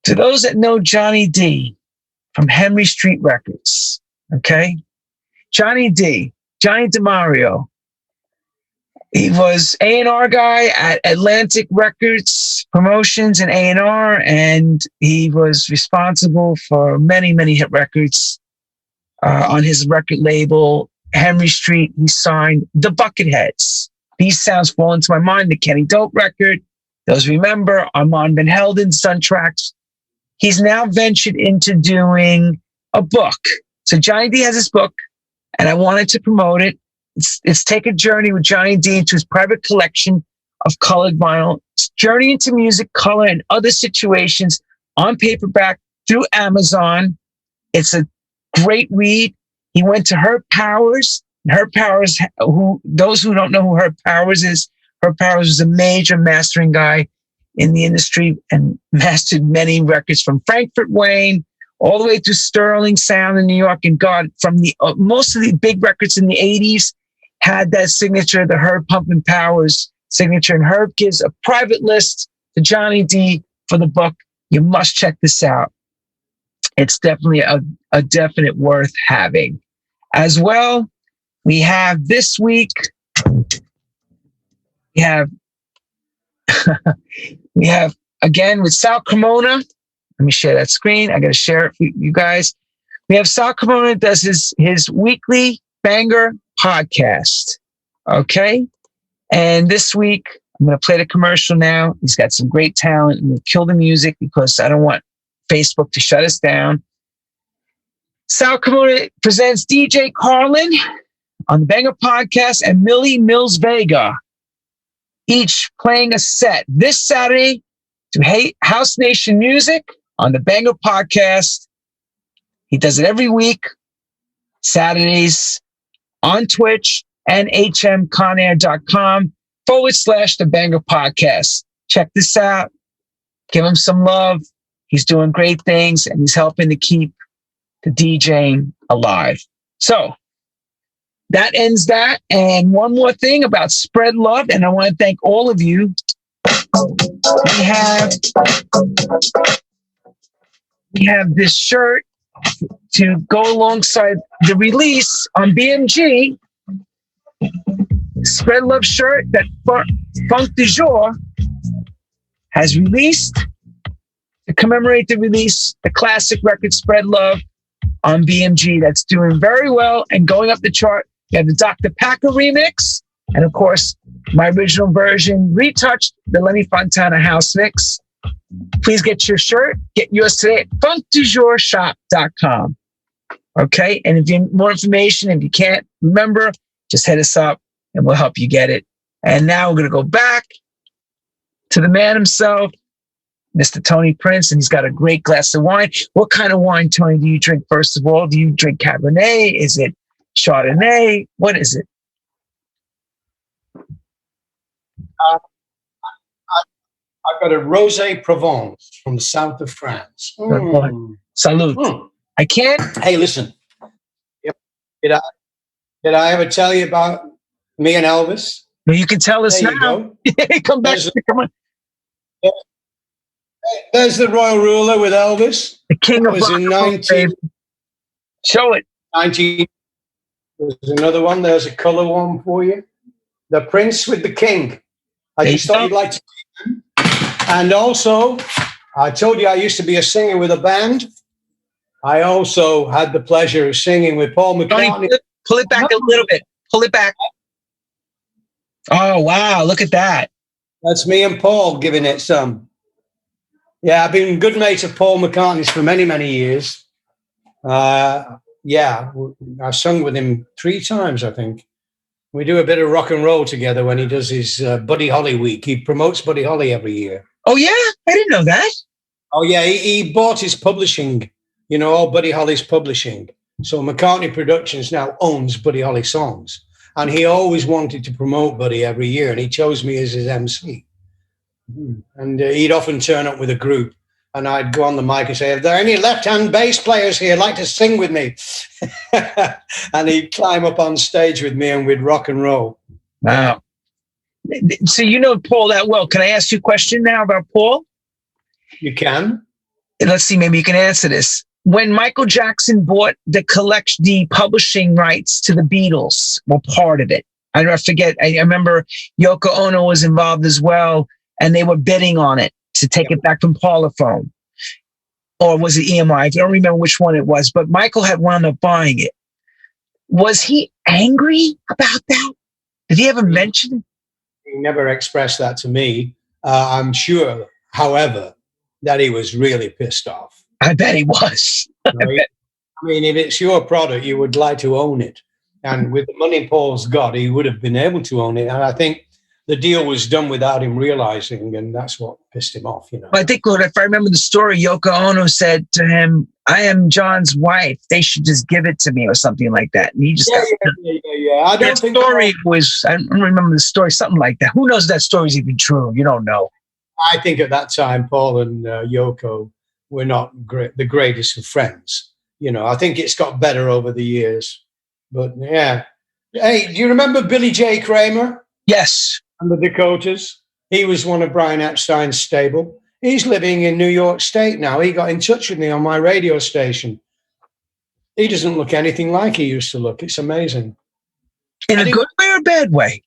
To those that know Johnny D from Henry Street Records, okay? Johnny DeMario. He was A&R guy at Atlantic Records Promotions and A&R, and he was responsible for many, many hit records on his record label, Henry Street. He signed the Bucketheads. These sounds fall into my mind, the Kenny Dope record. Those remember, Armand Van Helden's done tracks. He's now ventured into doing a book. So Johnny D has this book, and I wanted to promote it. It's Take a Journey with Johnny D into his private collection of colored vinyl. It's Journey into Music, Color, and Other Situations on paperback through Amazon. It's a great read. He went to Herb Powers. Herb Powers, those who don't know who Herb Powers is, Herb Powers was a major mastering guy in the industry and mastered many records from Frankfurt Wayne all the way to Sterling Sound in New York. And God, from the most of the big records in the 80s had that signature, the Herb Pumpin' Powers signature. And Herb gives a private list to Johnny D for the book. You must check this out. It's definitely a definite worth having. As well, we have this week, we have again with Sal Cremona. Let me share that screen. I got to share it for you guys. We have Sal Cremona does his weekly banger podcast. Okay. And this week, I'm going to play the commercial now. He's got some great talent. I'm going to kill the music because I don't want Facebook to shut us down. Sal Cremona presents DJ Carlin on the Banger Podcast and Millie Mills Vega, each playing a set this Saturday to House Nation Music on the Banger Podcast. He does it every week, Saturdays on Twitch and hmconair.com/the Banger Podcast. Check this out. Give him some love. He's doing great things and he's helping to keep the DJing alive. So that ends that. And one more thing about Spread Love, and I want to thank all of you. We have this shirt to go alongside the release on BMG. Spread Love shirt that Funk du Jour has released to commemorate the release, the classic record Spread Love on BMG. That's doing very well and going up the chart. You have the Dr. Packer remix, and of course, my original version, retouched, the Lenny Fontana house mix. Please get your shirt. Get yours today at funkdujourshop.com. Okay? And if you need more information, if you can't remember, just hit us up and we'll help you get it. And now we're going to go back to the man himself, Mr. Tony Prince, and he's got a great glass of wine. What kind of wine, Tony, do you drink first of all? Do you drink Cabernet? Is it Chardonnay? What is it? I've got a Rosé Provence from the south of France. Salute. I can't. Hey, listen. Did I ever tell you about me and Elvis? No, you can tell us there now. Come back. Come on. There's the Royal Ruler with Elvis. The King of Rock and Roll. Show it. 19. There's another one. There's a color one for you. The Prince with the King. I just thought you'd like to. And also, I told you I used to be a singer with a band. I also had the pleasure of singing with Paul McCartney. Pull it back a little bit. Pull it back. Oh, wow. Look at that. That's me and Paul giving it some. Yeah, I've been good mates of Paul McCartney's for many, many years. Yeah, I've sung with him 3 times, I think. We do a bit of rock and roll together when he does his Buddy Holly week. He promotes Buddy Holly every year. Oh, yeah? I didn't know that. Oh, yeah. He bought his publishing, all Buddy Holly's publishing. So McCartney Productions now owns Buddy Holly songs. And he always wanted to promote Buddy every year. And he chose me as his MC. And he'd often turn up with a group. And I'd go on the mic and say, are there any left-hand bass players here like to sing with me? And he'd climb up on stage with me and we'd rock and roll. Wow. So you know Paul that well. Can I ask you a question now about Paul? You can. let's see, maybe you can answer this. When Michael Jackson bought the publishing rights to the Beatles, or part of it, I forget. I remember Yoko Ono was involved as well, and they were bidding on it to take it back from Parlophone. Or was it EMI? I don't remember which one it was, but Michael had wound up buying it. Was he angry about that? Did he ever mention it? He never expressed that to me. I'm sure, however, that he was really pissed off. I bet he was. Right? I mean, if it's your product, you would like to own it. And with the money Paul's got, he would have been able to own it. And I think the deal was done without him realizing, and that's what pissed him off, you know. I think, if I remember the story, Yoko Ono said to him, "I am John's wife. They should just give it to me," or something like that. And he just yeah. I don't think story was. I don't remember the story. Something like that. Who knows if that story's even true? You don't know. I think at that time, Paul and Yoko were not the greatest of friends. You know, I think it's got better over the years. But yeah. Hey, do you remember Billy J. Kramer? Yes. And the Dakotas? He was one of Brian Epstein's stable. He's living in New York State now. He got in touch with me on my radio station. He doesn't look anything like he used to look. It's amazing. In a good way or a bad way?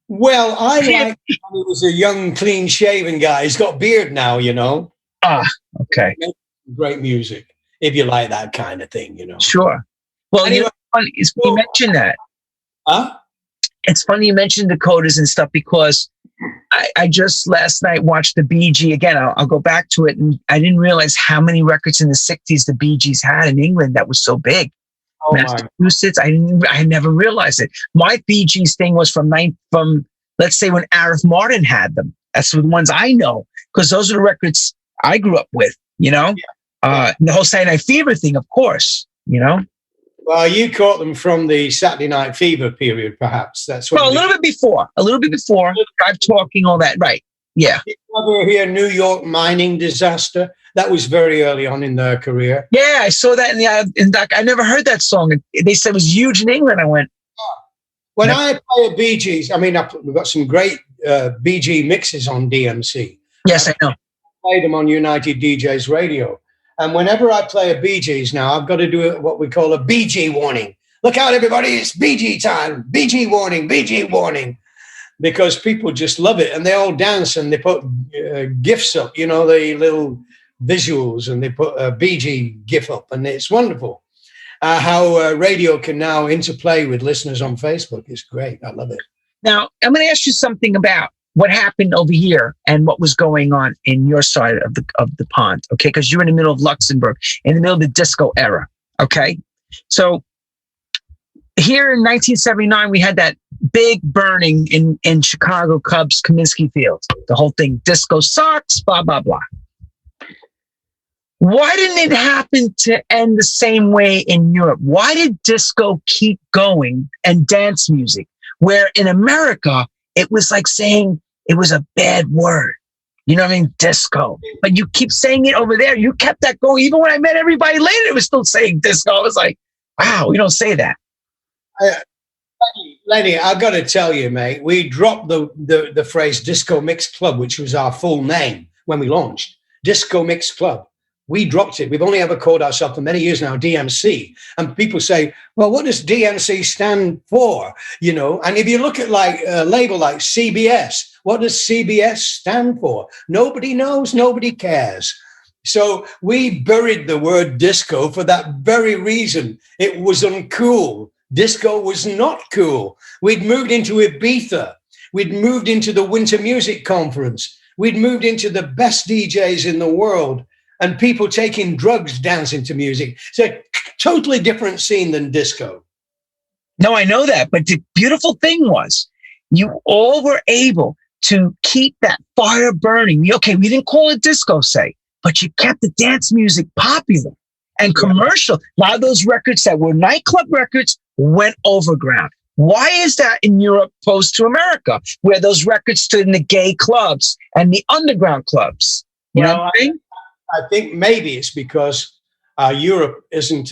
Well, I like he was a young, clean-shaven guy. He's got beard now, you know. Ah, okay. Great music, if you like that kind of thing, you know. Sure. Well, anyway, you mentioned that. Huh? It's funny you mentioned Dakotas and stuff, because I just last night watched the Bee Gees again. I'll go back to it, and I didn't realize how many records in the 60s the Bee Gees had in England that was so big. Oh, Massachusetts, I never realized it. My Bee Gees thing was from let's say when Arif Mardin had them. That's the ones I know, because those are the records I grew up with, you know. Yeah. The whole Saturday Night Fever thing, of course, you know. Well, you caught them from the Saturday Night Fever period, perhaps. That's what. Well, a little bit before. Drive Talking, all that, right? Yeah. Did you ever hear New York mining disaster? That was very early on in their career. Yeah, I saw that in doc. I never heard that song. They said it was huge in England. I went. When I play a Bee Gees, I mean, we've got some great Bee Gees mixes on DMC. Yes, I know. I play them on United DJs Radio. And whenever I play a Bee Gees now, I've got to do what we call a Bee Gee warning. Look out, everybody, it's Bee Gee time. Bee Gee warning, Bee Gee warning. Because people just love it. And they all dance and they put GIFs up, you know, the little visuals, and they put a Bee Gee GIF up. And it's wonderful how radio can now interplay with listeners on Facebook. It's great. I love it. Now, I'm going to ask you something about what happened over here and what was going on in your side of the pond, okay? Because you're in the middle of Luxembourg, in the middle of the disco era, okay? So here in 1979, we had that big burning in Chicago Cubs Kaminsky Field. The whole thing, disco sucks, blah, blah, blah. Why didn't it happen to end the same way in Europe? Why did disco keep going and dance music, where in America, it was like saying it was a bad word? You know what I mean? Disco. But you keep saying it over there. You kept that going. Even when I met everybody later, it was still saying disco. I was like, wow, we don't say that. Lenny, I've got to tell you, mate, we dropped the phrase Disco Mix Club, which was our full name when we launched. Disco Mix Club. We dropped it. We've only ever called ourselves for many years now DMC. And people say, well, what does DMC stand for? You know, and if you look at like a label like CBS, what does CBS stand for? Nobody knows, nobody cares. So we buried the word disco for that very reason. It was uncool. Disco was not cool. We'd moved into Ibiza. We'd moved into the Winter Music Conference. We'd moved into the best DJs in the world. And people taking drugs dancing to music. It's a totally different scene than disco. No, I know that. But the beautiful thing was you all were able to keep that fire burning. Okay, we didn't call it disco, say, but you kept the dance music popular and commercial. A lot of those records that were nightclub records went overground. Why is that in Europe opposed to America, where those records stood in the gay clubs and the underground clubs? You know what I mean? I think maybe it's because Europe isn't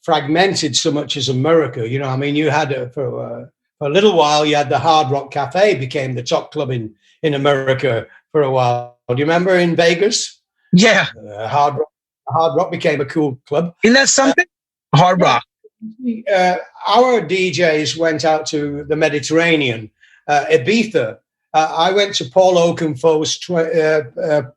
fragmented so much as America. You know, I mean, you had for a little while, you had the Hard Rock Cafe became the top club in America for a while. Do you remember in Vegas? Yeah. Hard rock became a cool club. Isn't that something? Hard rock. Our DJs went out to the Mediterranean, Ibiza. I went to Paul Oakenfold's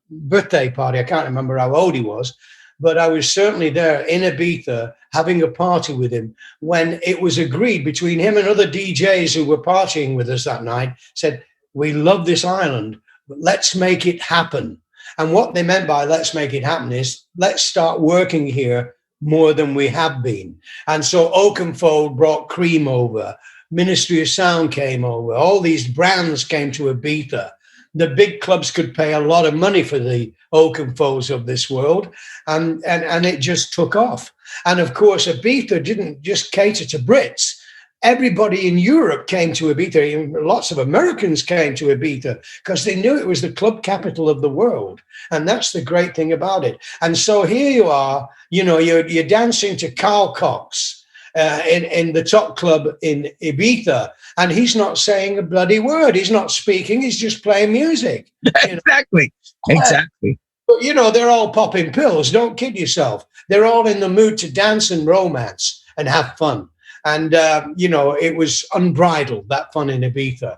birthday party. I can't remember how old he was, but I was certainly there in Ibiza having a party with him when it was agreed between him and other DJs who were partying with us that night, said, we love this island, but let's make it happen. And what they meant by let's make it happen is let's start working here more than we have been. And so Oakenfold brought Cream over. Ministry of Sound came over. All these brands came to Ibiza. The big clubs could pay a lot of money for the Oakenfolds of this world. And it just took off. And of course, Ibiza didn't just cater to Brits. Everybody in Europe came to Ibiza. Lots of Americans came to Ibiza because they knew it was the club capital of the world. And that's the great thing about it. And so here you are, you're dancing to Carl Cox in the top club in Ibiza. And he's not saying a bloody word. He's not speaking. He's just playing music. Exactly. Exactly. But, they're all popping pills. Don't kid yourself. They're all in the mood to dance and romance and have fun. And, it was unbridled, that fun in Ibiza.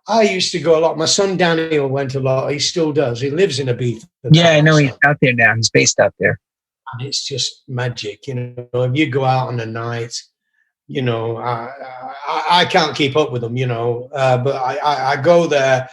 I used to go a lot. My son Daniel went a lot. He still does. He lives in Ibiza. Yeah, I know he's out there now. He's based out there. And it's just magic. If you go out on a night, I can't keep up with them, but I go there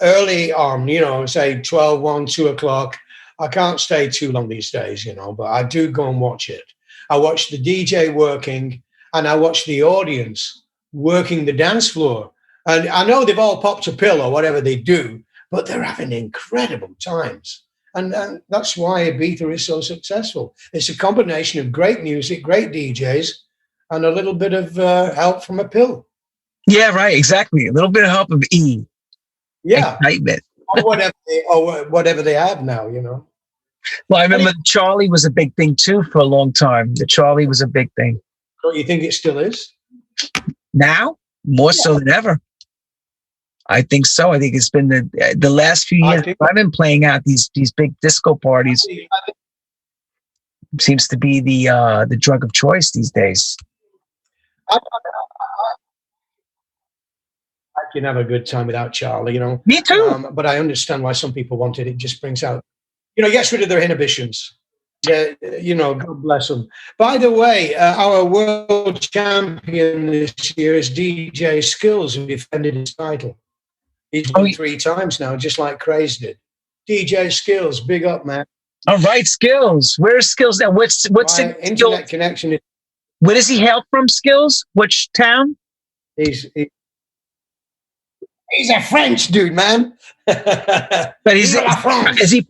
early on, say 12, 1, 2 o'clock. I can't stay too long these days, but I do go and watch it. I watch the DJ working and I watch the audience working the dance floor. And I know they've all popped a pill or whatever they do, but they're having incredible times. And that's why Ibiza is so successful. It's a combination of great music, great DJs, and a little bit of help from a pill. Yeah, right. Exactly. A little bit of help of E. Yeah. Excitement. or whatever they have now, Well, I remember Charlie was a big thing too for a long time. The Charlie was a big thing. Don't you think it still is? Now, more so than ever. I think so. I think it's been the last few years I've been playing out these big disco parties. Seems to be the drug of choice these days. I can have a good time without Charlie, Me too. But I understand why some people want it. It just brings out, gets rid of their inhibitions. Yeah, God bless them. By the way, our world champion this year is DJ Skills, who defended his title. He's won 3 times now, just like Craze did. DJ Skills, big up, man. All right, Skills. Where's Skills now? What's internet Skills? Connection? Where does he hail from? Skills? Which town? He's a French dude, man. But is he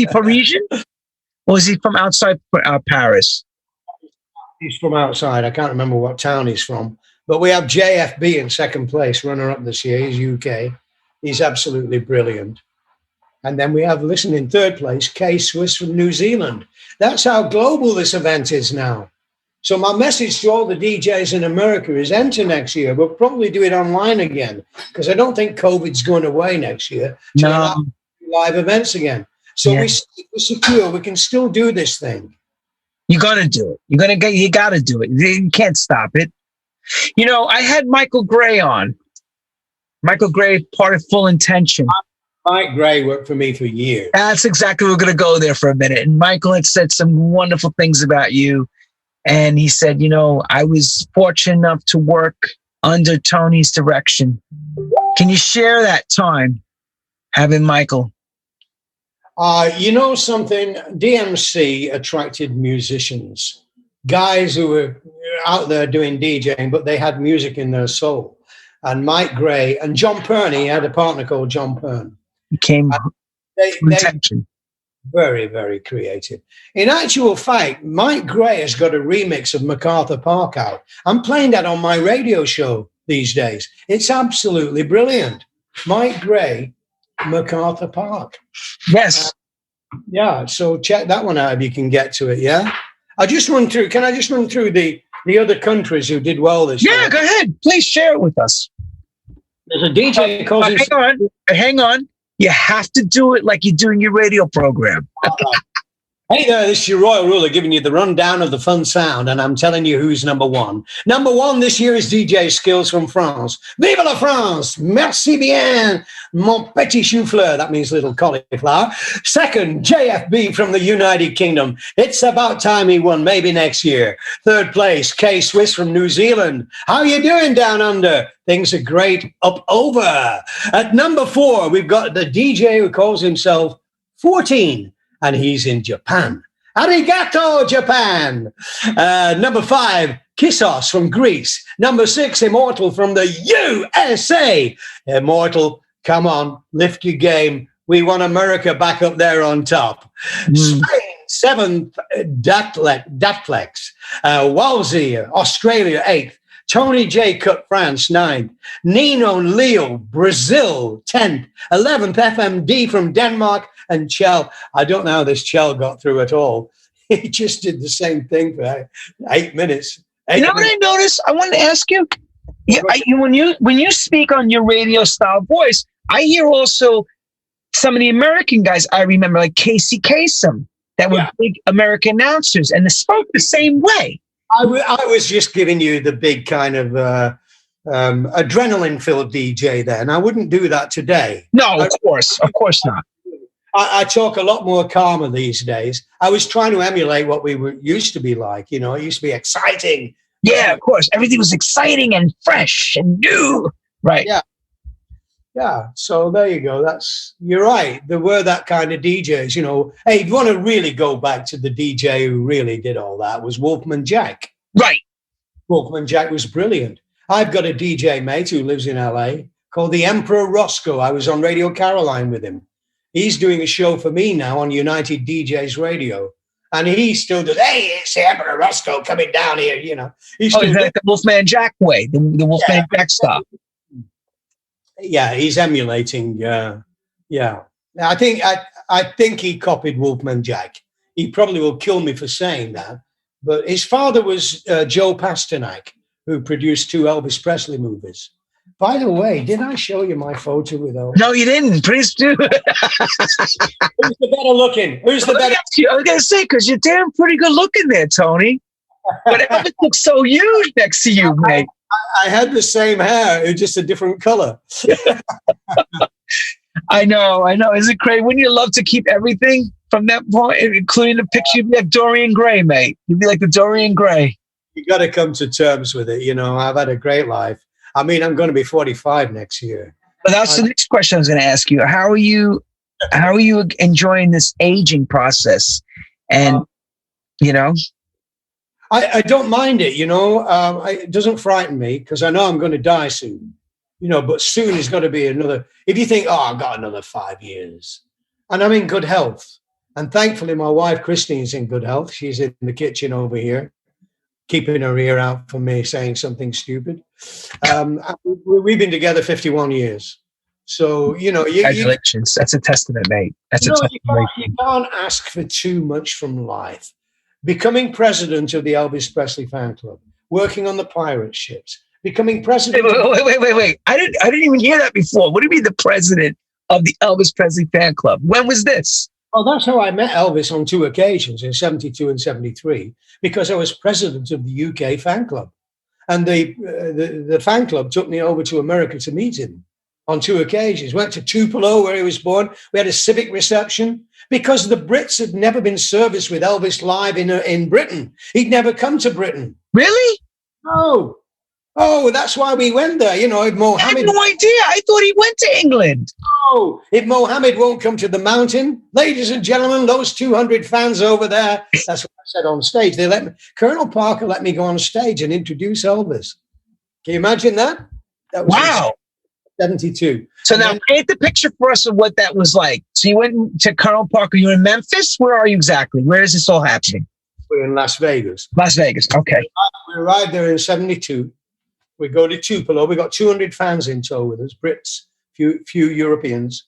Parisian? Or is he from outside Paris? He's from outside. I can't remember what town he's from. But we have JFB in second place, runner-up this year. He's UK. He's absolutely brilliant. And then we have, in third place, K Swiss from New Zealand. That's how global this event is now. So my message to all the DJs in America is enter next year. We'll probably do it online again because I don't think COVID's going away next year. No. Live events again. So we're secure. We can still do this thing. You got to do it. You got to do it. You can't stop it. I had Michael Gray on. Michael Gray, part of Full Intention. Mike Gray worked for me for years. That's exactly. We're going to go there for a minute. And Michael had said some wonderful things about you. And he said, I was fortunate enough to work under Tony's direction. Can you share that time having Michael? Something? DMC attracted musicians, guys who were out there doing DJing, but they had music in their soul. And Mike Gray and John Perney had a partner called John Pern. Became Intention. Very, very creative. In actual fact, Mike Gray has got a remix of MacArthur Park out. I'm playing that on my radio show these days. It's absolutely brilliant. Mike Gray, MacArthur Park. Yes. So check that one out if you can get to it, yeah? Can I just run through the other countries who did well this year? Yeah, go ahead. Please share it with us. There's a DJ called... Hang on. You have to do it like you're doing your radio program. Hey there, this is your Royal Ruler giving you the rundown of the fun sound, and I'm telling you who's number one. Number one this year is DJ Skills from France. Vive la France! Merci bien, mon petit chou-fleur. That means little cauliflower. Second, JFB from the United Kingdom. It's about time he won, maybe next year. Third place, K-Swiss from New Zealand. How you doing down under? Things are great up over. At number 4, we've got the DJ who calls himself 14. And he's in Japan. Arigato, Japan. Number 5, Kissos from Greece. Number 6, Immortal from the USA. Immortal, come on, lift your game. We want America back up there on top. Spain, 7th, Datflex. Walsey, Australia, 8th. Tony J. Cut, France, 9th. Nino Leo, Brazil, 10th. 11th, FMD from Denmark. And Chell, I don't know how this Chell got through at all. He just did the same thing for 8 minutes. You know what I noticed? I wanted to ask you. When you speak on your radio style voice, I hear also some of the American guys. I remember like Casey Kasem, that were big American announcers, and they spoke the same way. I was just giving you the big kind of adrenaline-filled DJ then. I wouldn't do that today. No, of course not. I talk a lot more calmer these days. I was trying to emulate what we used to be like. You know, it used to be exciting. Yeah, of course. Everything was exciting and fresh and new. Right. Yeah. So there you go. You're right. There were that kind of DJs, you know. Hey, if you want to really go back to the DJ who really did all that, was Wolfman Jack. Right. Wolfman Jack was brilliant. I've got a DJ mate who lives in LA called the Emperor Roscoe. I was on Radio Caroline with him. He's doing a show for me now on United DJs Radio. And he still does, hey, it's the Emperor Roscoe coming down here, you know. He's is that the Wolfman Jack way, the Wolfman Jack stuff? Yeah, he's emulating. I think he copied Wolfman Jack. He probably will kill me for saying that. But his father was Joe Pasternak, who produced 2 Elvis Presley movies. By the way, did I show you my photo with Elvis? No, you didn't. Please do. Who's the better looking? Who's the better? I was going to say, because you're damn pretty good looking there, Tony. But Elvis looks so huge next to you, mate. I had the same hair, it's just a different color. I know. Is it crazy? Wouldn't you love to keep everything from that point, including the picture? You'd be like Dorian Gray, mate. You'd be like the Dorian Gray. You got to come to terms with it. You know, I've had a great life. I mean, I'm going to be 45 next year. But that's the next question I was going to ask you. How are you enjoying this aging process? And, you know? I don't mind it, you know. It doesn't frighten me because I know I'm going to die soon. You know, but soon is going to be another. If you think, I've got another 5 years. And I'm in good health. And thankfully, my wife, Christine's in good health. She's in the kitchen over here, keeping her ear out for me saying something stupid. We've been together 51 years. So, you know. Congratulations. That's a testament, mate. You can't ask for too much from life. Becoming president of the Elvis Presley fan club, working on the pirate ships, becoming president. Wait. I didn't even hear that before. What do you mean the president of the Elvis Presley fan club? When was this? Well, that's how I met Elvis on 2 occasions, in 72 and 73, because I was president of the UK fan club. And the fan club took me over to America to meet him on 2 occasions. Went to Tupelo, where he was born. We had a civic reception because the Brits had never been serviced with Elvis live in Britain. He'd never come to Britain. Really? No. Oh, that's why we went there. You know, if Mohammed... I had no idea. I thought he went to England. Oh, if Mohammed won't come to the mountain, ladies and gentlemen, those 200 fans over there, that's what I said on stage. Colonel Parker let me go on stage and introduce Elvis. Can you imagine that? That was wow. 72. So now paint the picture for us of what that was like. So you went to Colonel Parker. You're in Memphis? Where are you exactly? Where is this all happening? We're in Las Vegas. Las Vegas, okay. We arrived there in 72. We go to Tupelo. We got 200 fans in tow with us, Brits, few Europeans.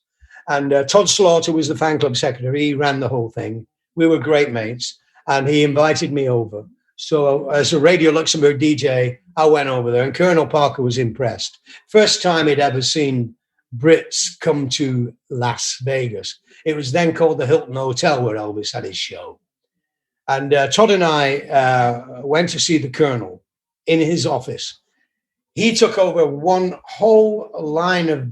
And Todd Slaughter was the fan club secretary. He ran the whole thing. We were great mates. And he invited me over. So as a Radio Luxembourg DJ, I went over there. And Colonel Parker was impressed. First time he'd ever seen Brits come to Las Vegas. It was then called the Hilton Hotel where Elvis had his show. And Todd and I went to see the Colonel in his office. He took over one whole line of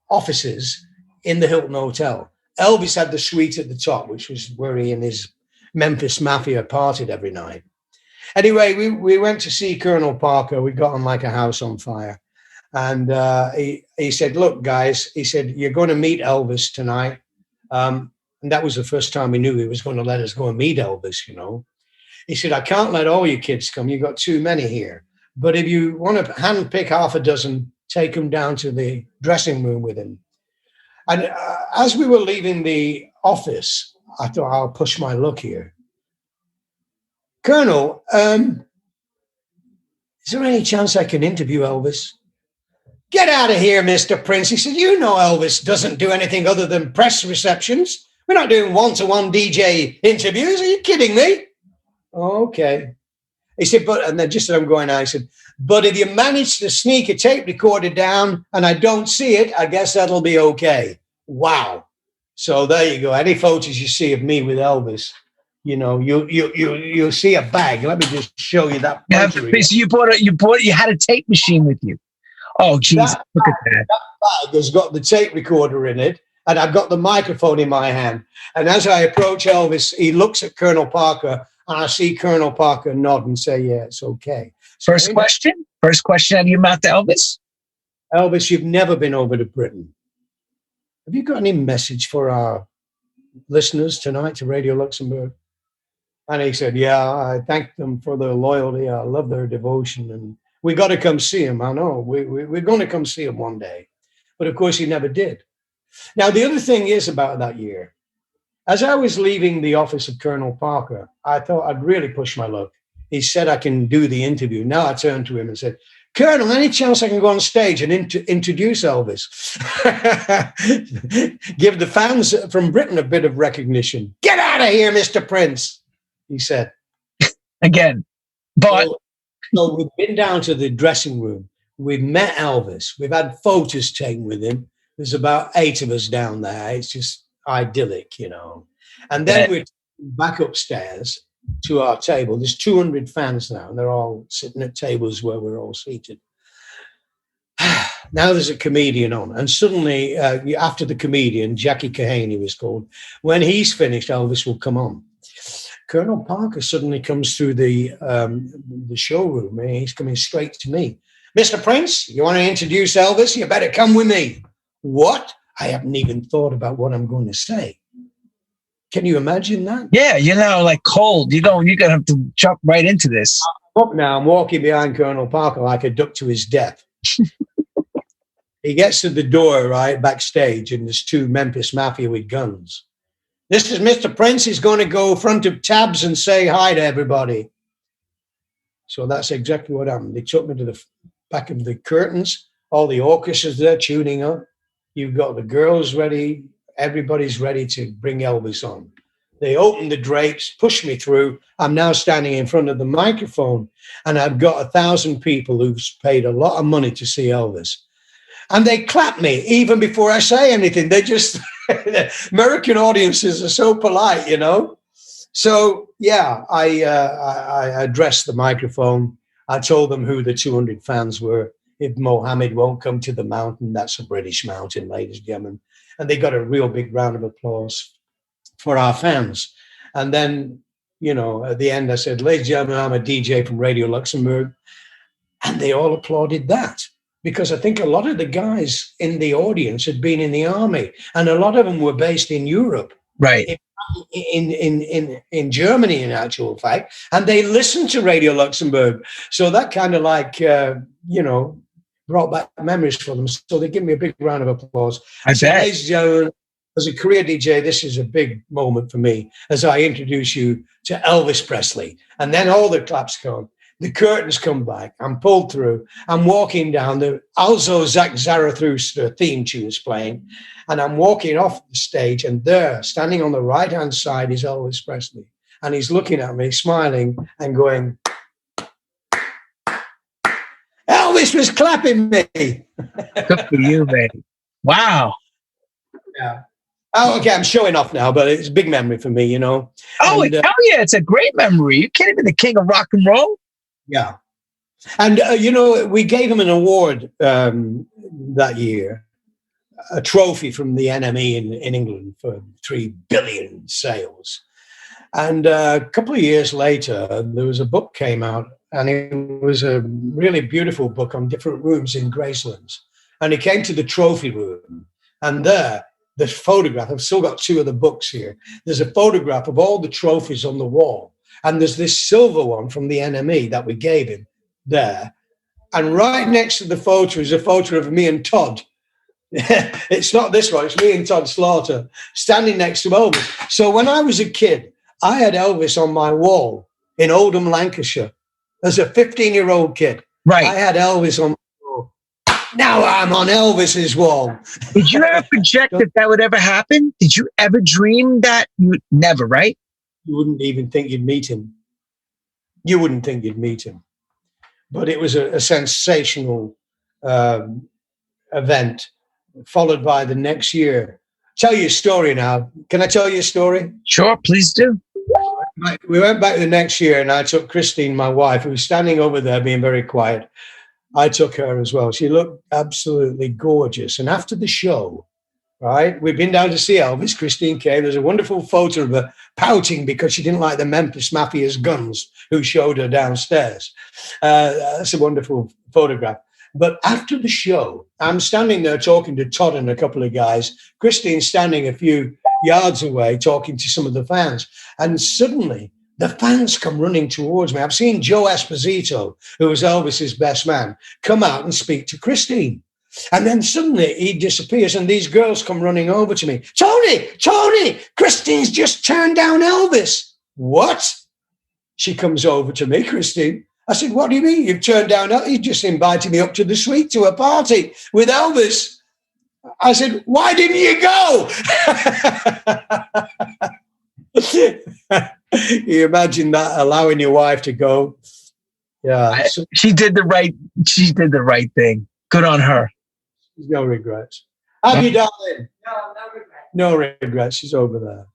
offices in the Hilton Hotel. Elvis had the suite at the top, which was where he and his Memphis Mafia partied every night. Anyway, we went to see Colonel Parker. We got on like a house on fire. And he said, look, guys, he said, you're going to meet Elvis tonight. And that was the first time we knew he was going to let us go and meet Elvis, you know. He said, I can't let all your kids come. You've got too many here. But if you want to handpick half a dozen, take them down to the dressing room with him. And as we were leaving the office, I thought, I'll push my luck here. Colonel, is there any chance I can interview Elvis? Get out of here, Mr. Prince. He said, you know Elvis doesn't do anything other than press receptions. We're not doing one-to-one DJ interviews. Are you kidding me? Okay. He said, but, and then just as I'm going out, he said, but if you manage to sneak a tape recorder down and I don't see it, I guess that'll be okay. Wow. So there you go. Any photos you see of me with Elvis, you know, you'll see a bag. Let me just show you that. So you had a tape machine with you. Oh, geez, look at that. That bag has got the tape recorder in it, and I've got the microphone in my hand. And as I approach Elvis, he looks at Colonel Parker, and I see Colonel Parker nod and say, yeah, it's okay. So First question out of your mouth to Elvis. Elvis, you've never been over to Britain. Have you got any message for our listeners tonight to Radio Luxembourg? And he said, yeah, I thank them for their loyalty. I love their devotion. And we got to come see him. I know. We're going to come see him one day. But of course, he never did. Now, the other thing is about that year, as I was leaving the office of Colonel Parker, I thought I'd really push my luck. He said I can do the interview. Now I turned to him and said, Colonel, any chance I can go on stage and introduce Elvis? Give the fans from Britain a bit of recognition. Get out of here, Mr. Prince, he said. Again, but... So we've been down to the dressing room. We've met Elvis. We've had photos taken with him. There's about 8 of us down there. It's just idyllic, you know. And then we're back upstairs to our table. There's 200 fans now, and they're all sitting at tables where we're all seated. Now there's a comedian on, and suddenly, after the comedian, Jackie Kahane was called, when he's finished, Elvis will come on. Colonel Parker suddenly comes through the showroom, and he's coming straight to me. Mr. Prince, you want to introduce Elvis? You better come with me. What? I haven't even thought about what I'm going to say. Can you imagine that? Yeah, you know, like cold. You're going to have to jump right into this. I'm up now. I'm walking behind Colonel Parker like a duck to his death. He gets to the door, right, backstage, and there's 2 Memphis Mafia with guns. This is Mr. Prince. He's going to go front of tabs and say hi to everybody. So that's exactly what happened. They took me to the back of the curtains. All the orchestras there tuning up. You've got the girls ready. Everybody's ready to bring Elvis on. They opened the drapes, pushed me through. I'm now standing in front of the microphone, and I've got 1,000 people who've paid a lot of money to see Elvis. And they clap me even before I say anything. They just, American audiences are so polite, you know. So, yeah, I addressed the microphone. I told them who the 200 fans were. If Mohammed won't come to the mountain, that's a British mountain, ladies and gentlemen. And they got a real big round of applause for our fans. And then, you know, at the end, I said, ladies and gentlemen, I'm a DJ from Radio Luxembourg. And they all applauded that. Because I think a lot of the guys in the audience had been in the army, and a lot of them were based in Europe, right? In Germany, in actual fact, and they listened to Radio Luxembourg. So that kind of like you know, brought back memories for them. So they give me a big round of applause. Ladies and gentlemen, as a career DJ, this is a big moment for me as I introduce you to Elvis Presley, and then all the claps come. The curtains come back. I'm pulled through. I'm walking down. The Also Zach Zarathustra theme tune is playing. And I'm walking off the stage. And there, standing on the right-hand side, is Elvis Presley. And he's looking at me, smiling, and going, Elvis Elvis was clapping me. Good for you, man. Wow. Yeah. Oh, okay, I'm showing off now, but it's a big memory for me, you know. Oh, hell yeah, it's a great memory. You can't even be the king of rock and roll. Yeah. And, you know, we gave him an award that year, a trophy from the NME in England for 3 billion sales. And a couple of years later, there was a book came out, and it was a really beautiful book on different rooms in Gracelands. And he came to the trophy room, and there, the photograph, I've still got 2 of the books here. There's a photograph of all the trophies on the wall. And there's this silver one from the NME that we gave him there. And right next to the photo is a photo of me and Todd. It's not this one, it's me and Todd Slaughter standing next to Elvis. So when I was a kid, I had Elvis on my wall in Oldham, Lancashire. As a 15-year-old kid, right. I had Elvis on my wall. Now I'm on Elvis's wall. Did you ever project that would ever happen? Did you ever dream that? You would never, right? You wouldn't even think you'd meet him. You wouldn't think you'd meet him. But it was a sensational event, followed by the next year. Tell you a story now. Can I tell you a story? Sure, please do. We went back the next year, and I took Christine, my wife, who was standing over there being very quiet. I took her as well. She looked absolutely gorgeous. And after the show, right, we'd been down to see Elvis. Christine came. There's a wonderful photo of her pouting because she didn't like the Memphis Mafia's guns who showed her downstairs. That's a wonderful photograph. But after the show, I'm standing there talking to Todd and a couple of guys. Christine's standing a few yards away talking to some of the fans. And suddenly, the fans come running towards me. I've seen Joe Esposito, who was Elvis's best man, come out and speak to Christine. And then suddenly he disappears, and these girls come running over to me. Tony, Christine's just turned down Elvis. What? She comes over to me, Christine. I said, what do you mean you've turned down Elvis? He just invited me up to the suite to a party with Elvis. I said, why didn't you go? You imagine that, allowing your wife to go. Yeah. She did the right thing. Good on her. No regrets. Have you, darling? No regrets. No regrets. She's over there.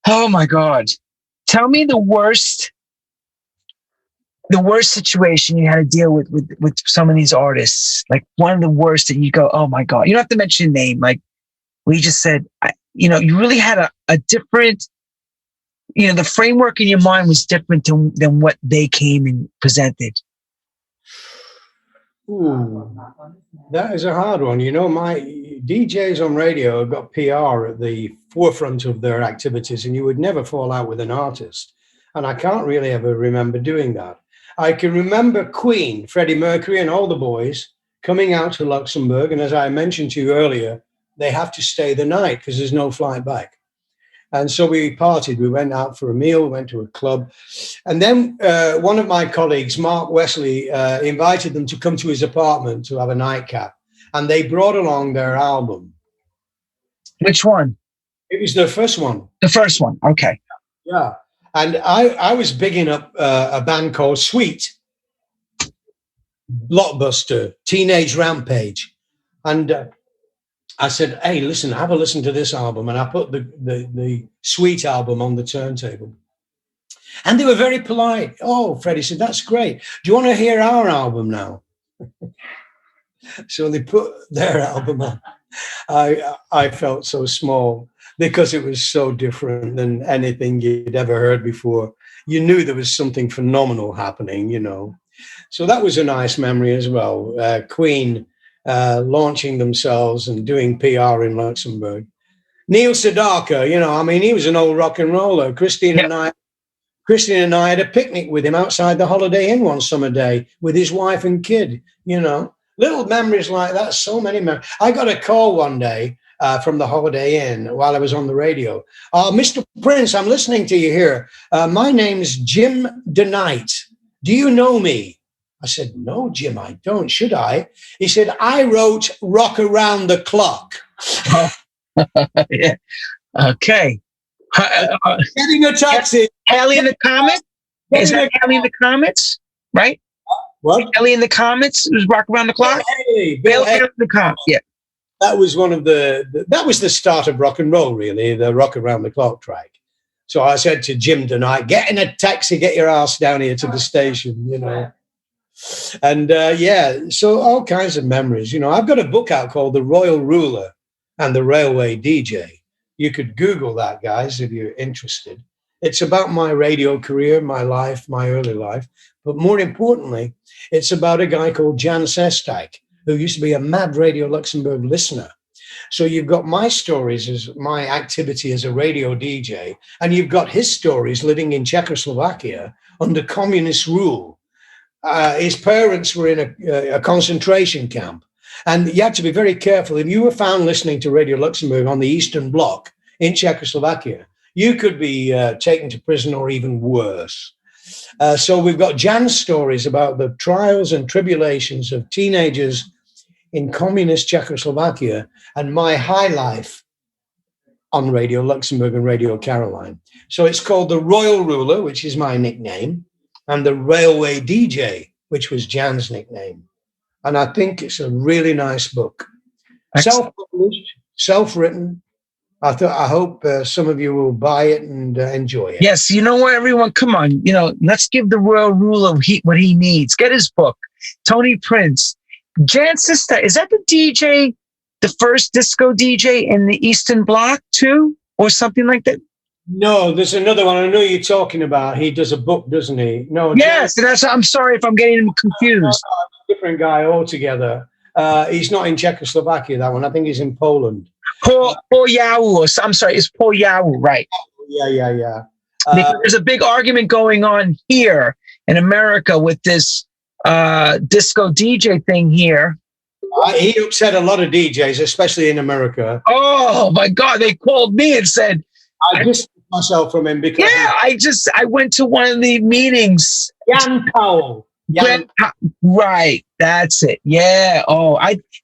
Oh my God. Tell me the worst situation you had to deal with some of these artists. Like one of the worst that you go, oh my God. You don't have to mention a name. Like we just said, you really had a different, the framework in your mind was different than what they came and presented. Ooh, that is a hard one. My DJs on radio have got PR at the forefront of their activities, and you would never fall out with an artist. And I can't really ever remember doing that. I can remember Queen, Freddie Mercury, and all the boys coming out to Luxembourg. And as I mentioned to you earlier, they have to stay the night because there's no flight back. And so we partied. We went out for a meal, went to a club. And then one of my colleagues, Mark Wesley, invited them to come to his apartment to have a nightcap. And they brought along their album. Which one? It was their first one. The first one. Okay. Yeah. And I was bigging up a band called Sweet, Blockbuster, Teenage Rampage. And I said, hey, listen, have a listen to this album. And I put the Sweet album on the turntable. And they were very polite. Oh, Freddie said, that's great. Do you want to hear our album now? So they put their album on. I felt so small because it was so different than anything you'd ever heard before. You knew there was something phenomenal happening, So that was a nice memory as well. Queen launching themselves and doing PR in Luxembourg. Neil Sedaka, he was an old rock and roller. Christine and I had a picnic with him outside the Holiday Inn one summer day with his wife and kid, Little memories like that, so many memories. I got a call one day from the Holiday Inn while I was on the radio. Mr. Prince, I'm listening to you here. My name's Jim DeKnight. Do you know me? I said, no, Jim, I don't. Should I? He said, I wrote Rock Around the Clock. Yeah. Okay. Getting a taxi. Haley in the comments? Is that Haley in the comments? Right? What? Ellie in the Comets? It was Rock Around the Clock? Bill Haley. In the Comets, yeah. That was that was the start of rock and roll, really, the Rock Around the Clock track. So I said to Jim tonight, get in a taxi, get your ass down here to the station, you know. And so all kinds of memories. You know, I've got a book out called The Royal Ruler and the Railway DJ. You could Google that, guys, if you're interested. It's about my radio career, my life, my early life. But more importantly, it's about a guy called Jan Sestak, who used to be a mad Radio Luxembourg listener. So you've got my stories as my activity as a radio DJ, and you've got his stories living in Czechoslovakia under communist rule. His parents were in a concentration camp, and you had to be very careful. If you were found listening to Radio Luxembourg on the Eastern Bloc in Czechoslovakia, you could be taken to prison or even worse. So we've got Jan's stories about the trials and tribulations of teenagers in communist Czechoslovakia and my high life on Radio Luxembourg and Radio Caroline. So it's called The Royal Ruler, which is my nickname, and The Railway DJ, which was Jan's nickname. And I think it's a really nice book. Self-published, self-written. I hope some of you will buy it and enjoy it. Yes, you know what, everyone? Come on. You know, let's give the Royal Ruler what he needs. Get his book. Tony Prince. Jan Sestak, is that the DJ, the first disco DJ in the Eastern Bloc too? Or something like that? No, there's another one I know you're talking about. He does a book, doesn't he? No. Yes, I'm sorry if I'm getting him confused. Different guy altogether. He's not in Czechoslovakia, that one. I think he's in Poland. Paul Yawu. I'm sorry, it's Paul Yawu, right? Yeah. There's a big argument going on here in America with this disco DJ thing here. He upset a lot of DJs, especially in America. Oh my God! They called me and said, "I distanced myself from him because." Yeah, I went to one of the meetings. Jan Powell. Right, that's it. Yeah. Oh,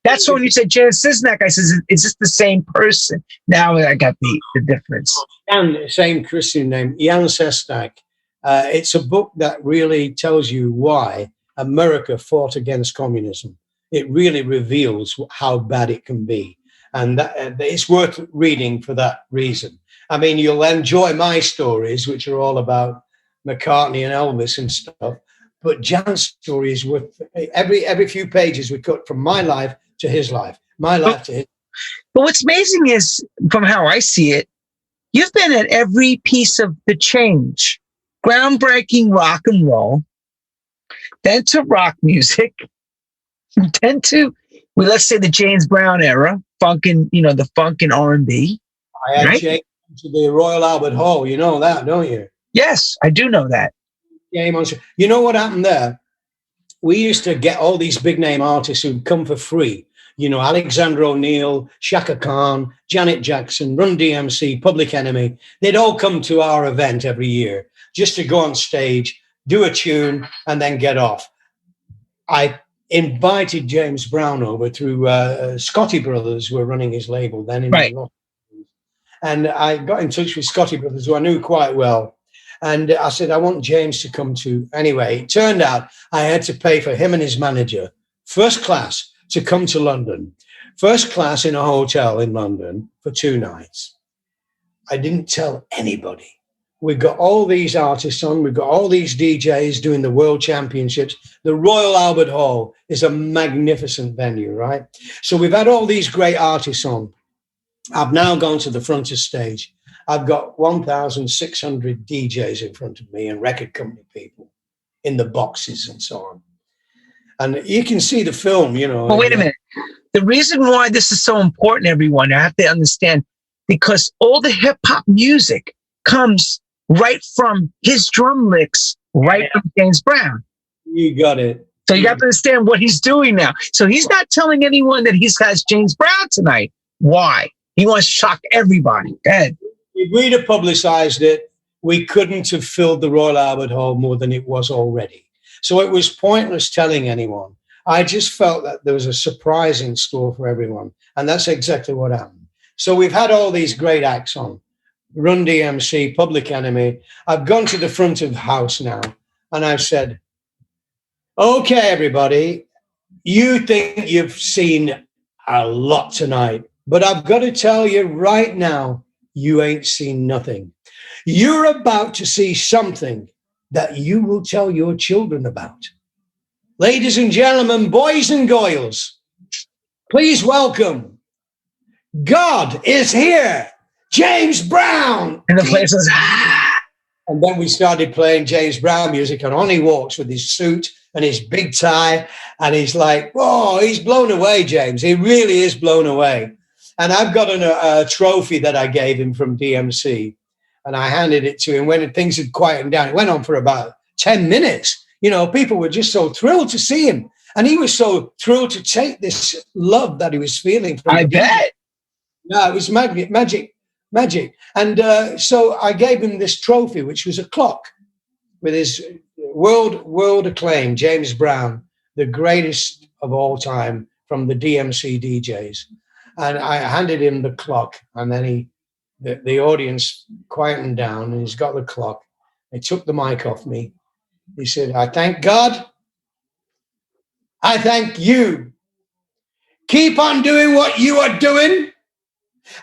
that's when you said Jan Sestak. I says, is this the same person? Now I got the difference. Jan, same Christian name, Jan Sestak. It's a book that really tells you why America fought against communism. It really reveals how bad it can be. And it's worth reading for that reason. I mean, you'll enjoy my stories, which are all about McCartney and Elvis and stuff. But Jan's story is worth every few pages we cut from my life to his life, my life to his. But what's amazing is, from how I see it, you've been at every piece of the change. Groundbreaking rock and roll, then to rock music, then to, let's say, the James Brown era, funk and, the funk and R&B. I had James to the Royal Albert Hall. You know that, don't you? Yes, I do know that. You know what happened there? We used to get all these big name artists who'd come for free. You know, Alexander O'Neill, Shaka Khan, Janet Jackson, Run DMC, Public Enemy. They'd all come to our event every year just to go on stage, do a tune, and then get off. I invited James Brown over through Scotty Brothers, who were running his label then. Right. And I got in touch with Scotty Brothers, who I knew quite well. And I said, I want James to come to. Anyway, it turned out I had to pay for him and his manager, first class, to come to London. First class in a hotel in London for 2 nights. I didn't tell anybody. We've got all these artists on. We've got all these DJs doing the World Championships. The Royal Albert Hall is a magnificent venue, right? So we've had all these great artists on. I've now gone to the front of stage. I've got 1,600 DJs in front of me and record company people in the boxes and so on. And you can see the film, Well, wait a minute. The reason why this is so important, everyone, I have to understand, because all the hip hop music comes right from his drum licks, right from James Brown. You got it. So you have to understand what he's doing now. So he's not telling anyone that he's got James Brown tonight. Why? He wants to shock everybody. Go ahead. If we'd have publicized it, we couldn't have filled the Royal Albert Hall more than it was already. So it was pointless telling anyone. I just felt that there was a surprise in store for everyone. And that's exactly what happened. So we've had all these great acts on. Run DMC, Public Enemy. I've gone to the front of the house now and I've said, Okay, everybody. You think you've seen a lot tonight, but I've got to tell you right now, you ain't seen nothing. You're about to see something that you will tell your children about. Ladies and gentlemen, boys and girls, please welcome God is here, James Brown. And the place was, And then we started playing James Brown music, and on he walks with his suit and his big tie, and he's like, whoa, he's blown away, James. He really is blown away. And I've got a trophy that I gave him from DMC, and I handed it to him when things had quietened down. It went on for about 10 minutes. You know, people were just so thrilled to see him. And he was so thrilled to take this love that he was feeling from I bet. No, it was magic. And so I gave him this trophy, which was a clock with his world acclaimed James Brown, the greatest of all time from the DMC DJs. And I handed him the clock, and then the audience quietened down, and he's got the clock. He took the mic off me. He said, I thank God. I thank you. Keep on doing what you are doing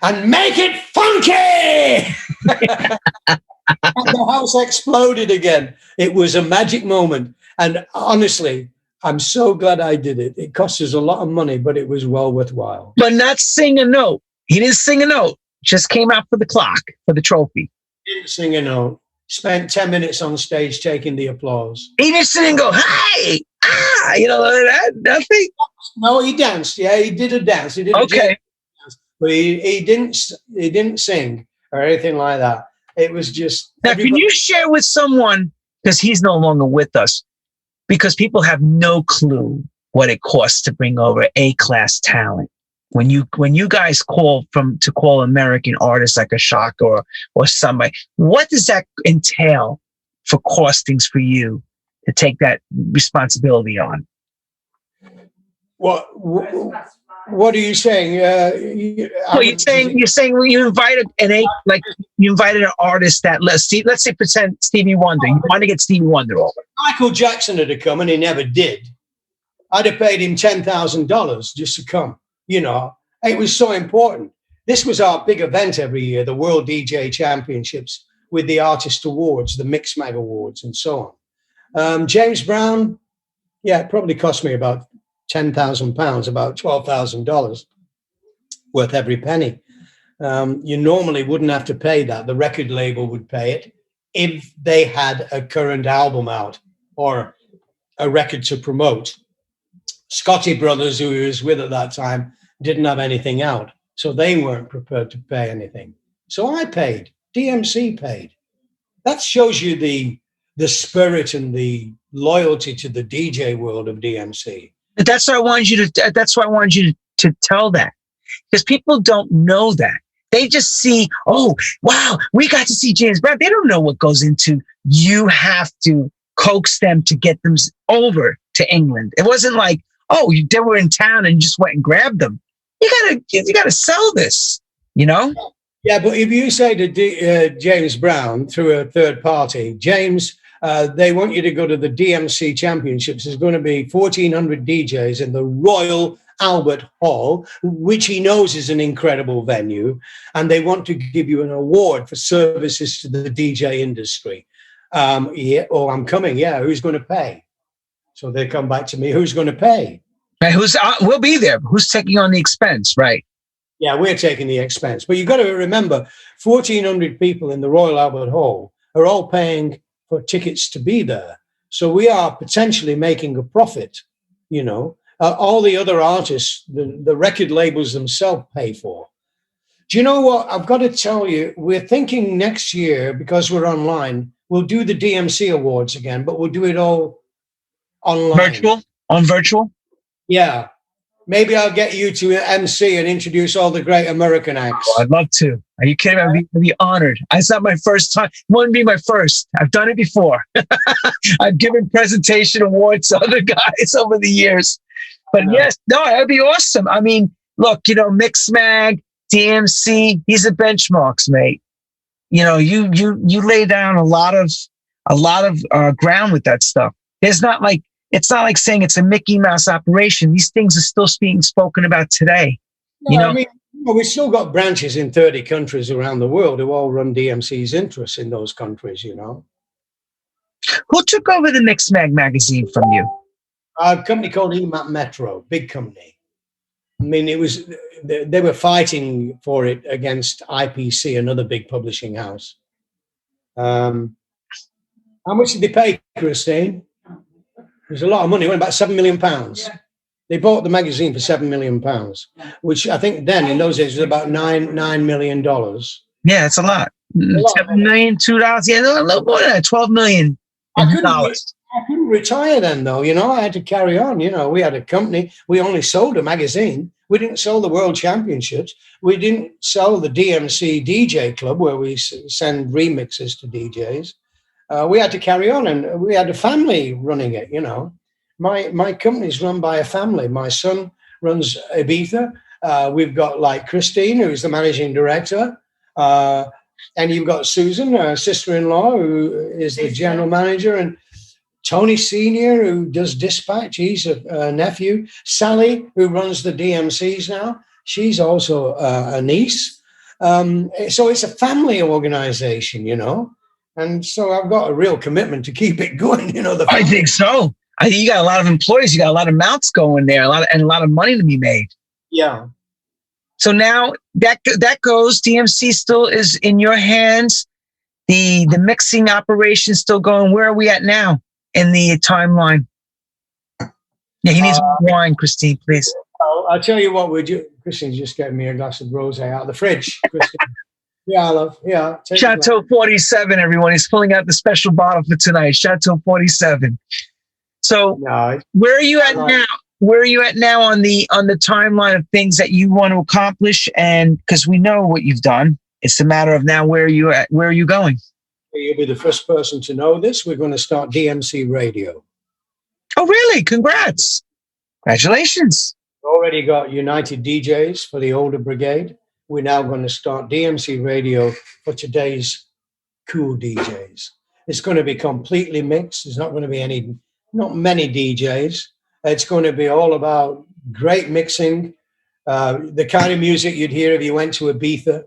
and make it funky. The house exploded again. It was a magic moment. And honestly, I'm so glad I did it. It cost us a lot of money, but it was well worthwhile. But not sing a note. He didn't sing a note. Just came out for the clock, for the trophy. Didn't sing a note. Spent 10 minutes on stage taking the applause. He didn't sing and go, hey, you know, that nothing. No, he danced. Yeah, he did a dance. He did a Okay. dance, but he didn't sing or anything like that. It was just. Now, can you share with someone, because he's no longer with us, because people have no clue what it costs to bring over A-class talent. When you guys call American artists like a Shock or somebody, what does that entail for costings for you to take that responsibility on? What are you saying? You're saying when you invited you invited an artist that let's say pretend Stevie Wonder. You want to get Stevie Wonder over. Michael Jackson had to come, and he never did. I'd have paid him $10,000 just to come. You know, it was so important. This was our big event every year, the World DJ Championships with the Artist Awards, the Mixmag Awards, and so on. James Brown, yeah, it probably cost me about £10,000, about $12,000 worth every penny. You normally wouldn't have to pay that. The record label would pay it if they had a current album out or a record to promote. Scotty Brothers, who he was with at that time, didn't have anything out, so they weren't prepared to pay anything. So I paid. DMC paid. That shows you the spirit and the loyalty to the DJ world of DMC. That's why I wanted you to tell that, because people don't know that. They just see, oh, wow, we got to see James Brown. They don't know what goes into. You have to coax them to get them over to England. It wasn't like, oh, they were in town and you just went and grabbed them. You gotta sell this, you know? Yeah, but if you say to James Brown through a third party, James, they want you to go to the DMC Championships. There's going to be 1,400 DJs in the Royal Albert Hall, which he knows is an incredible venue, and they want to give you an award for services to the DJ industry. Yeah, oh, I'm coming. Yeah, who's going to pay? So they come back to me. Who's going to pay? We'll be there. Who's taking on the expense, right? Yeah, we're taking the expense. But you've got to remember, 1,400 people in the Royal Albert Hall are all paying for tickets to be there. So we are potentially making a profit, you know. All the other artists, the record labels themselves pay for. Do you know what? I've got to tell you, we're thinking next year, because we're online, we'll do the DMC Awards again, but we'll do it all online. Virtual? Yeah. Maybe I'll get you to MC and introduce all the great American acts. Oh, I'd love to. Are you kidding? I'd be honored. It's not my first time. It wouldn't be my first. I've done it before. I've given presentation awards to other guys over the years. But yes, no, that'd be awesome. I mean, look, you know, Mixmag, DMC, these are benchmarks, mate. You know, you lay down a lot of ground with that stuff. There's not like it's not like saying it's a Mickey Mouse operation. These things are still being spoken about today. I mean, we've still got branches in 30 countries around the world who all run DMC's interests in those countries, Who took over the Mixmag magazine from you? A company called EMAP Metro, big company. I mean, they were fighting for it against IPC, another big publishing house. How much did they pay, Christine? It was a lot of money. It went about £7 million. They bought the magazine for £7 million, which I think then in those days was about $9 million. Yeah, it's a lot. $7 million, $2. Yeah, a little more than that. $12 million. I couldn't retire then, though. I had to carry on. We had a company. We only sold a magazine. We didn't sell the World Championships. We didn't sell the DMC DJ Club, where we send remixes to DJs. We had to carry on, and we had a family running it. My company's run by a family. My son runs Ibiza. We've got like Christine, who's the managing director. And you've got Susan, her sister-in-law, who is the general manager, and Tony Sr., who does dispatch. He's a nephew. Sally, who runs the DMCs now. She's also a niece. So it's a family organization, And so I've got a real commitment to keep it going, I think so. I think you got a lot of employees. You got a lot of mouths going there, a lot of money to be made. Yeah. So now that goes. DMC still is in your hands. The mixing operation still going. Where are we at now in the timeline? Yeah, he needs more wine, Christine, please. I'll tell you what, would you? Christine's just getting me a glass of rosé out of the fridge. Christine. Yeah, love. Yeah. Chateau 47, everyone. He's pulling out the special bottle for tonight. Chateau 47. So where are you at now? Where are you at now on the timeline of things that you want to accomplish? And because we know what you've done, it's a matter of now where are you at? Where are you going? You'll be the first person to know this. We're going to start DMC Radio. Oh, really? Congrats. Congratulations. Already got United DJs for the older brigade. We're now going to start DMC Radio for today's cool DJs. It's going to be completely mixed. There's not going to be not many DJs. It's going to be all about great mixing, the kind of music you'd hear if you went to Ibiza.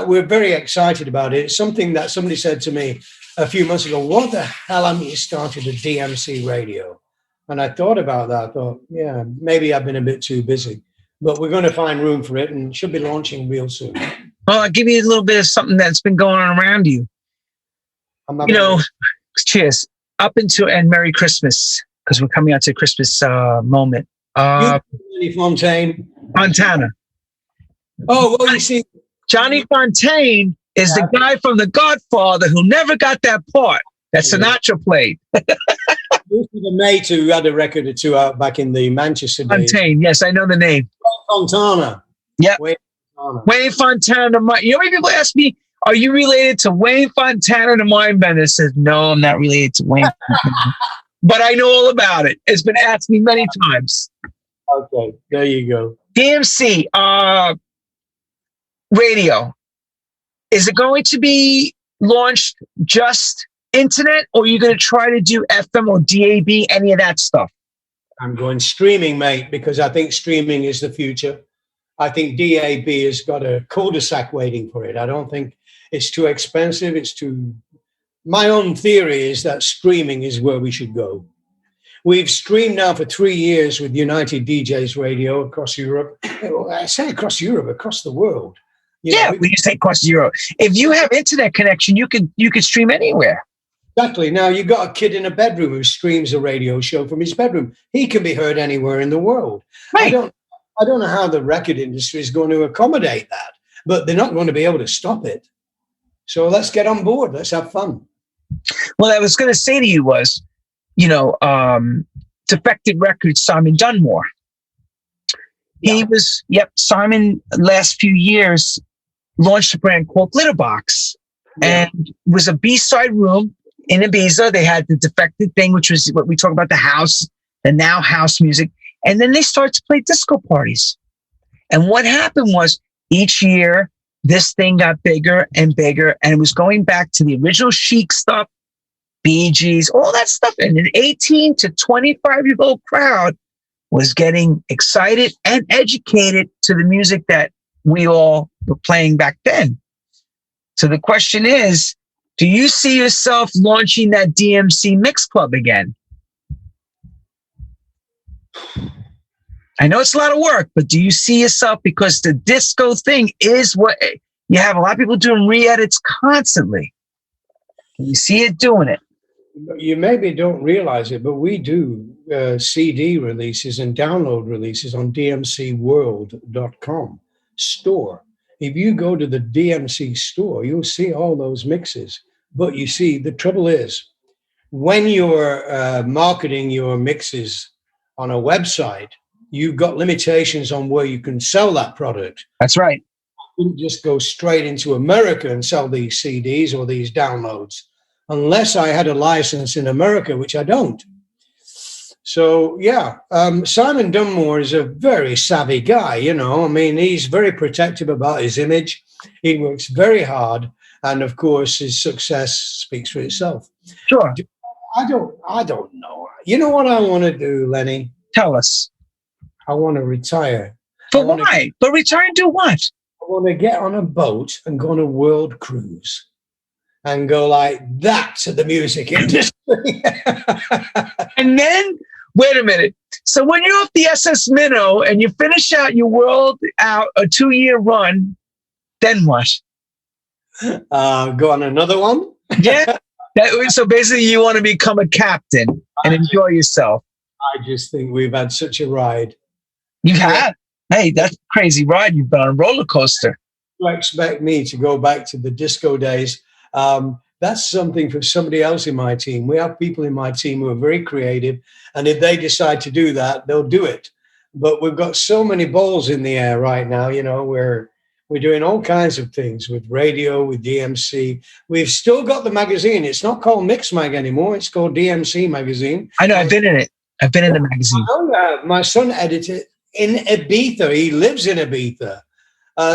We're very excited about it. It's something that somebody said to me a few months ago, what the hell haven't you started a DMC radio? And I thought about that. I thought, yeah, maybe I've been a bit too busy. But we're going to find room for it and should be launching real soon. Well, I'll give you a little bit of something that's been going on around you. Cheers. Up until and Merry Christmas, because we're coming out to Christmas moment. Lenny Fontana. Oh, well, you see, Johnny Fontana is the guy from The Godfather who never got that part that Sinatra played. The mate who had a record or two out back in the Manchester days. Fontana, yes, I know the name. Fontana. Yeah. Wayne Fontana. You know, many people ask me, are you related to Wayne Fontana, the Mindbender? I says, no, I'm not related to Wayne Fontana. But I know all about it. It's been asked me many times. Okay, there you go. DMC radio. Is it going to be launched just internet, or are you going to try to do FM or DAB, any of that stuff? I'm going streaming, mate, because I think streaming is the future. I think DAB has got a cul-de-sac waiting for it. I don't think it's too expensive. My own theory is that streaming is where we should go. We've streamed now for 3 years with United DJs Radio across Europe. I say across Europe, across the world. When you say across Europe, if you have internet connection, you can stream anywhere. Exactly. Now, you've got a kid in a bedroom who streams a radio show from his bedroom. He can be heard anywhere in the world. Right. I don't know how the record industry is going to accommodate that, but they're not going to be able to stop it. So let's get on board. Let's have fun. Well, I was going to say to you was, Defected Records, Simon Dunmore. Yeah. Simon, last few years, launched a brand called Glitterbox. Yeah. And was a B-side room in Ibiza. They had the Defected thing, which was what we talk about, the house, the now house music. And then they started to play disco parties. And what happened was each year, this thing got bigger and bigger. And it was going back to the original Chic stuff Bee Gees, all that stuff. And an 18 to 25-year-old crowd was getting excited and educated to the music that we all were playing back then. So the question is, do you see yourself launching that DMC Mix Club again? I know it's a lot of work, but do you see yourself, because the disco thing is what you have a lot of people doing re-edits constantly. Can you see it doing it? You maybe don't realize it, but we do CD releases and download releases on dmcworld.com store. If you go to the DMC store, you'll see all those mixes. But you see, the trouble is, when you're marketing your mixes on a website, you've got limitations on where you can sell that product. That's right. You couldn't just go straight into America and sell these CDs or these downloads, unless I had a license in America, which I don't. So, yeah, Simon Dunmore is a very savvy guy, you know. I mean, he's very protective about his image. He works very hard. And, of course, his success speaks for itself. Sure. I don't know. You know what I want to do, Lenny? Tell us. I want to retire. For why? But retire and do what? I want to get on a boat and go on a world cruise and go like that to the music industry. And then, wait a minute. So when you're off the SS Minnow and you finish out your world out a 2-year run, then what? Go on another one? Yeah. So basically you want to become a captain and enjoy yourself. I just think we've had such a ride. You've had? Hey, that's a crazy ride. You've been on a roller coaster. You expect me to go back to the disco days. That's something for somebody else in my team. We have people in my team who are very creative, and if they decide to do that, they'll do it. But we've got so many balls in the air right now. You know, we're doing all kinds of things with radio, with DMC. We've still got the magazine. It's not called Mixmag anymore. It's called DMC magazine. I know. I've been in it. I've been in the magazine. My son edited in Ibiza. He lives in Ibiza.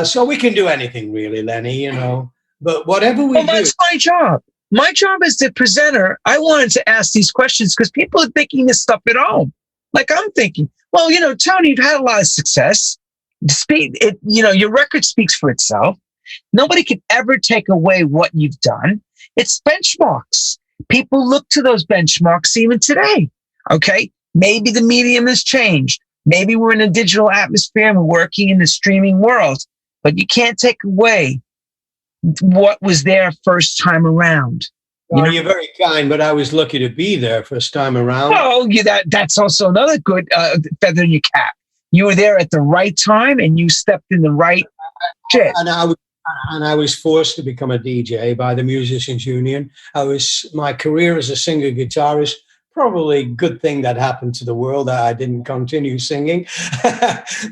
So we can do anything really, Lenny, you know. But whatever we do. That's my job. My job as the presenter, I wanted to ask these questions because people are thinking this stuff at home. Like I'm thinking, well, you know, Tony, you've had a lot of success. Your record speaks for itself. Nobody can ever take away what you've done. It's benchmarks. People look to those benchmarks even today. Okay. Maybe the medium has changed. Maybe we're in a digital atmosphere and we're working in the streaming world, but you can't take away what was there first time around. Well, you're very kind, but I was lucky to be there first time around. Oh, that's also another good feather in your cap. You were there at the right time and you stepped in the right shit. And I was forced to become a DJ by the Musicians Union. My career as a singer guitarist, probably a good thing that happened to the world that I didn't continue singing.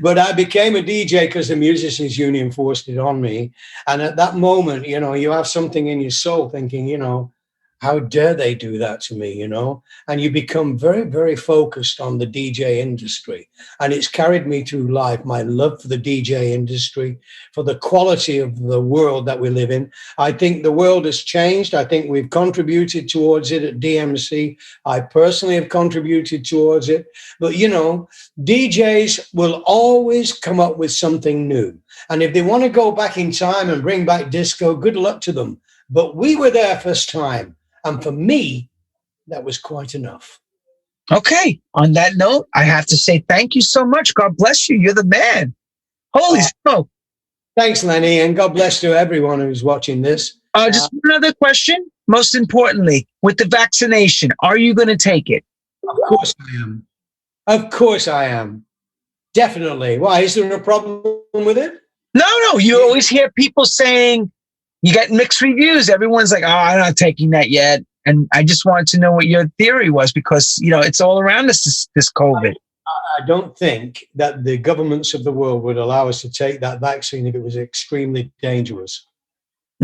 But I became a DJ because the Musicians Union forced it on me. And at that moment, you know, you have something in your soul thinking, you know, how dare they do that to me, you know? And you become very, very focused on the DJ industry. And it's carried me through life, my love for the DJ industry, for the quality of the world that we live in. I think the world has changed. I think we've contributed towards it at DMC. I personally have contributed towards it. But, you know, DJs will always come up with something new. And if they want to go back in time and bring back disco, good luck to them. But we were there first time. And for me, that was quite enough. Okay. On that note, I have to say thank you so much. God bless you. You're the man. Holy smoke. Thanks, Lenny. And God bless to everyone who's watching this. Just one other question. Most importantly, with the vaccination, are you going to take it? Of course I am. Of course I am. Definitely. Why? Is there a problem with it? No. You always hear people saying, you get mixed reviews. Everyone's like, oh, I'm not taking that yet. And I just wanted to know what your theory was because, you know, it's all around us, this COVID. I don't think that the governments of the world would allow us to take that vaccine if it was extremely dangerous.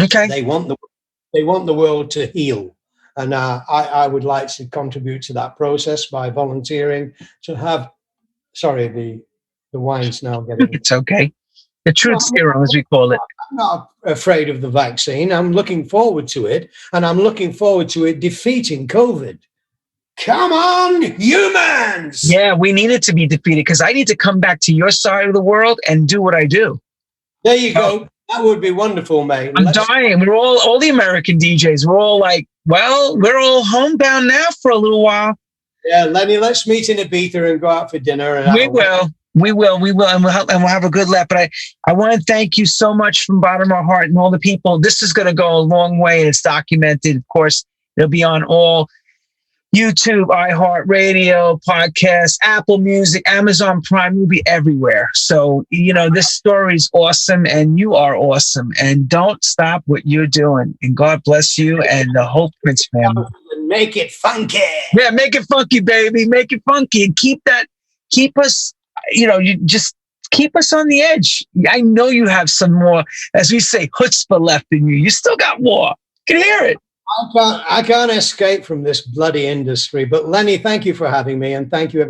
Okay. They want the world to heal. And I would like to contribute to that process by volunteering to have, sorry, the wine's now getting... It's okay. The truth serum, as we call it. I'm not afraid of the vaccine. I'm looking forward to it, and I'm looking forward to it defeating COVID. Come on, humans! Yeah, we need it to be defeated because I need to come back to your side of the world and do what I do. There you go. That would be wonderful, mate. I'm dying. We're all the American DJs. We're all like, well, we're all homebound now for a little while. Yeah, Lenny, let's meet in Ibiza and go out for dinner. And we will, and we'll have a good laugh. But I want to thank you so much from the bottom of our heart and all the people. This is going to go a long way, and it's documented. Of course, it'll be on all YouTube, iHeartRadio, podcasts, Apple Music, Amazon Prime. Will be everywhere. So, this story is awesome, and you are awesome. And don't stop what you're doing. And God bless you and the whole Prince family. Make it funky. Yeah, make it funky, baby. Make it funky, and keep us. You just keep us on the edge. I know you have some more, as we say, chutzpah left in you. You still got more. Can hear it. I can't escape from this bloody industry. But Lenny, thank you for having me, and thank you.